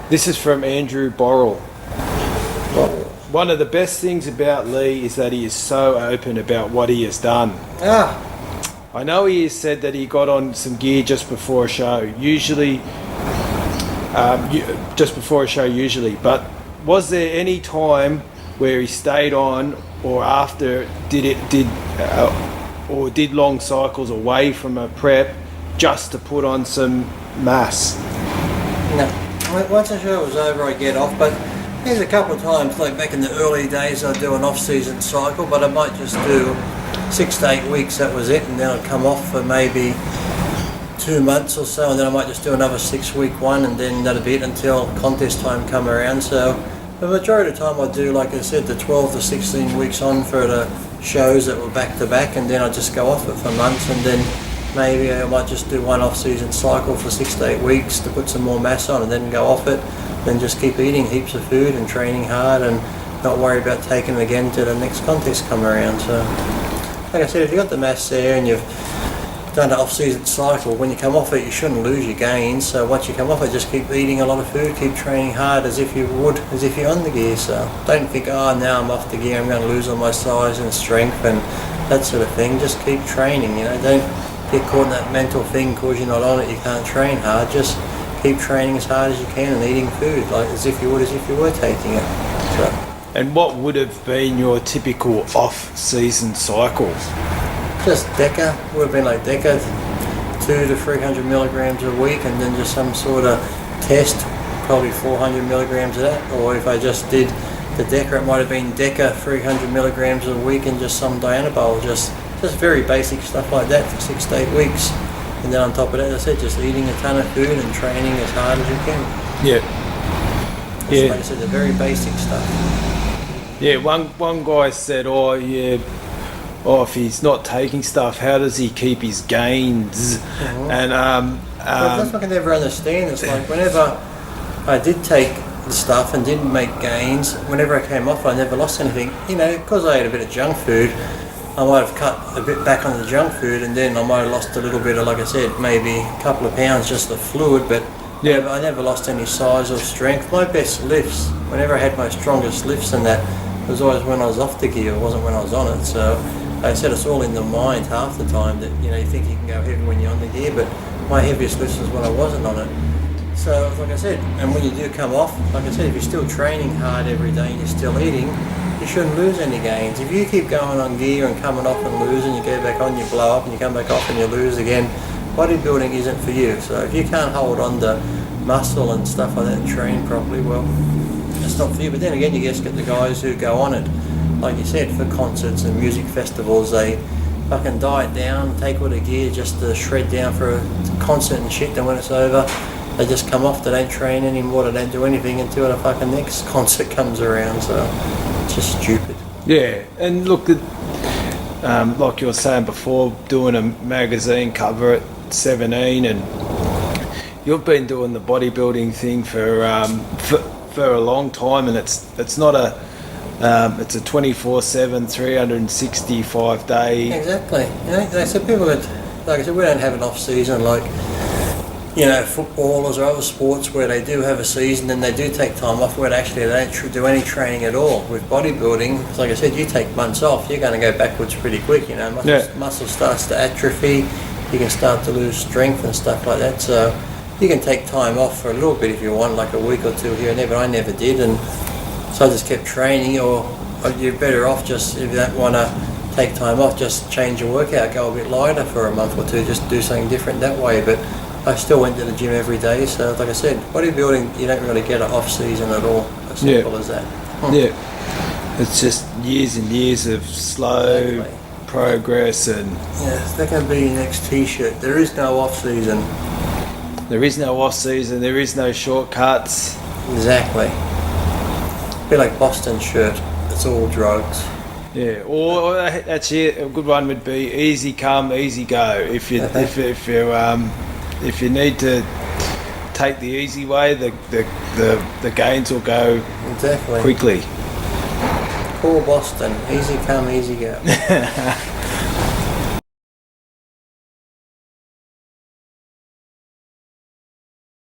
This is from Andrew Borrell. One of the best things about Lee is that he is so open about what he has done. I know he has said that he got on some gear just before a show, usually, but was there any time where he stayed on or after did long cycles away from a prep just to put on some mass? No. Once the show was over, I get off, but there's a couple of times, like back in the early days, I'd do an off-season cycle, but I might just do 6 to 8 weeks, that was it, and then I'd come off for maybe 2 months or so, and then I might just do another 6-week one, and then that'd be it until contest time come around. So the majority of the time I do, like I said, the 12 to 16 weeks on for the shows that were back to back, and then I just go off it for months, and then maybe I might just do one off-season cycle for 6 to 8 weeks to put some more mass on, and then go off it, then just keep eating heaps of food and training hard, and not worry about taking it again to the next contest come around. So like I said, if you've got the mass there and you've done an off-season cycle, when you come off it you shouldn't lose your gains. So once you come off it, just keep eating a lot of food, keep training hard as if you're on the gear. So don't think, oh, now I'm off the gear, I'm going to lose all my size and strength and that sort of thing. Just keep training, don't get caught in that mental thing because you're not on it, you can't train hard. Just keep training as hard as you can and eating food like as if you were taking it. So. And what would have been your typical off-season cycle? Just DECA, would have been like DECA, 200 to 300 milligrams a week, and then just some sort of test, probably 400 milligrams of that. Or if I just did the DECA, it might have been DECA 300 milligrams a week and just some Dianabol, just very basic stuff like that for 6 to 8 weeks. And then on top of that, as I said, just eating a ton of food and training as hard as you can. Yeah. Like I said, the very basic stuff. Yeah, one guy said, if he's not taking stuff, how does he keep his gains? Mm-hmm. And that's what I can never understand. It's like whenever I did take the stuff and didn't make gains, whenever I came off, I never lost anything. Because I ate a bit of junk food, I might have cut a bit back on the junk food, and then I might have lost a little bit of, like I said, maybe a couple of pounds just of fluid, but yeah, I never lost any size or strength. My best lifts, whenever I had my strongest lifts and that, was always when I was off the gear, it wasn't when I was on it. So like I said, it's all in the mind half the time that, you think you can go heavy when you're on the gear, but my heaviest lifts was when I wasn't on it. So like I said, and when you do come off, like I said, if you're still training hard every day and you're still eating, you shouldn't lose any gains. If you keep going on gear and coming off and losing, you go back on, you blow up, and you come back off and you lose again, bodybuilding isn't for you. So if you can't hold on to muscle and stuff like that and train properly, well, it's not for you. But then again, you just get the guys who go on it, like you said, for concerts and music festivals, they fucking diet down, take all the gear just to shred down for a concert and shit, then when it's over, they just come off, they don't train anymore, they don't do anything until the fucking next concert comes around. So it's just stupid. Yeah, and look, like you were saying before, doing a magazine cover at 17, and you've been doing the bodybuilding thing for a long time, and it's not a it's a 24/7, 365 day. Exactly. So people that, like I said, we don't have an off season like footballers or other sports where they do have a season and they do take time off, where actually they don't do any training at all. With bodybuilding, like I said, you take months off, you're going to go backwards pretty quick. Muscle starts to atrophy, you can start to lose strength and stuff like that. So you can take time off for a little bit if you want, like a week or two here and there, but I never did, and so I just kept training. Or you're better off just, if you don't want to take time off, just change your workout, go a bit lighter for a month or two, just do something different that way. But I still went to the gym every day, so like I said, bodybuilding, you don't really get an off season at all, as simple as that. Yeah, it's just years and years of slow progress. And that can be your next t-shirt. There is no off season. There is no off season, there is no shortcuts. Exactly. Be like Boston shirt, it's all drugs. Yeah, or actually a good one would be easy come, easy go. If you need to take the easy way, the gains will go quickly. Call Boston, easy come, easy go.